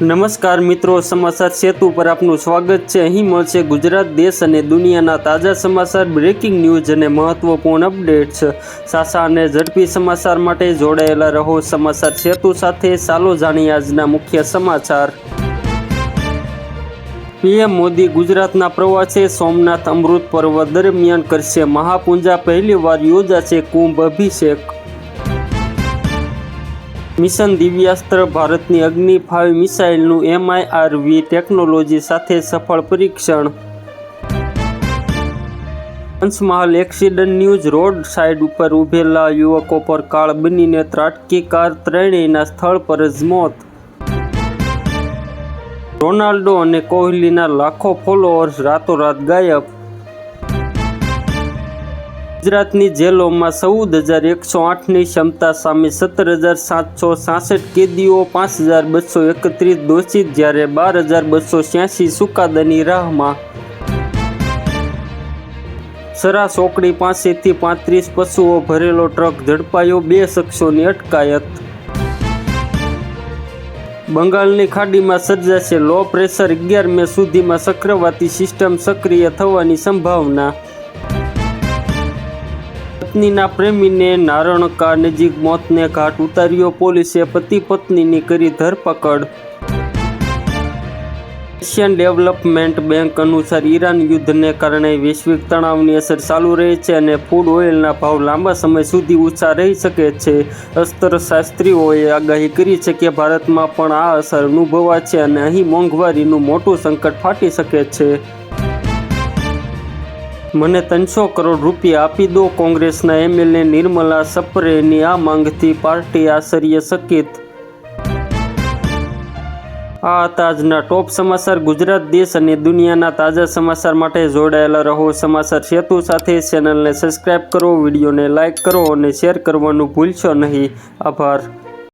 નમસ્કાર મિત્રો, સમાચાર સેતુ પર આપનું સ્વાગત છે। અહીં મળશે ગુજરાત, દેશ અને દુનિયાના તાજા સમાચાર, બ્રેકિંગ ન્યૂઝ અને મહત્વપૂર્ણ અપડેટ્સ। સાચા અને ઝડપી સમાચાર માટે જોડાયેલા રહો સમાચાર સેતુ સાથે। ચાલો જાણીએ આજના મુખ્ય સમાચાર। પીએમ મોદી ગુજરાતના પ્રવાસે સોમનાથ અમૃત પર્વ દરમિયાન કરશે મહાપૂજા, પહેલીવાર યોજાશે કુંભ અભિષેક। મિશન દિવ્યાસ્ત્ર ભારતની અગ્નિ 5 મિસાઇલનું MIRV ટેકનોલોજી સાથે સફળ પરીક્ષણ। Panchmahal accident news, road side ઉપર ઊભેલા યુવકો પર કાળ બનીને ત્રાટકી કાર, ત્રણેયના સ્થળ પર જ મોત। રોનાલ્ડો અને કોહલીના લાખો ફોલોઅર્સ રાતોરાત ગાયબ। ગુજરાતની જેલોમાં 14,108ની ક્ષમતા સામે 17,766 કેદીઓ, 5,231 દોષિત, જ્યારે 12,286 ચુકાદાની રાહમાં। સરા ચોકડી પાસેથી 35 પશુઓ ભરેલો ટ્રક ઝડપાયો, 2 શખ્સોની અટકાયત। બંગાળની ખાડીમાં સર્જાશે લો પ્રેશર, 11 મે સુધીમાં ચક્રવાતી સિસ્ટમ સક્રિય થવાની સંભાવના। પત્નીના પ્રેમીને નારણકા નજીક મોતને ઘાટ ઉતાર્યો, પોલીસે પતિ પત્નીની કરી ધરપકડ। એશિયન ડેવલપમેન્ટ બેંક અનુસાર ઈરાન યુદ્ધને કારણે વૈશ્વિક તણાવની અસર ચાલુ રહે છે અને ફૂડ ઓઇલના ભાવ લાંબા સમય સુધી ઊંચા રહી શકે છે। અસ્ત્રશાસ્ત્રીઓએ આગાહી કરી છે કે ભારતમાં પણ આ અસર અનુભવાશે અને અહીં મોંઘવારીનું મોટું સંકટ ફાટી શકે છે। મને 300 કરોડ રૂપિયા આપી દો, કોંગ્રેસના એમએલએ નિર્મલા સપરેની આ માંગથી પાર્ટી આશ્ચર્યચકિત। આ હતા આજના ટોપ સમાચાર। ગુજરાત, દેશ અને દુનિયાના તાજા સમાચાર માટે જોડાયેલા રહો સમાચાર સેતુ સાથે। ચેનલને સબસ્ક્રાઇબ કરો, વિડીયોને લાઇક કરો અને શેર કરવાનું ભૂલશો નહીં। આભાર।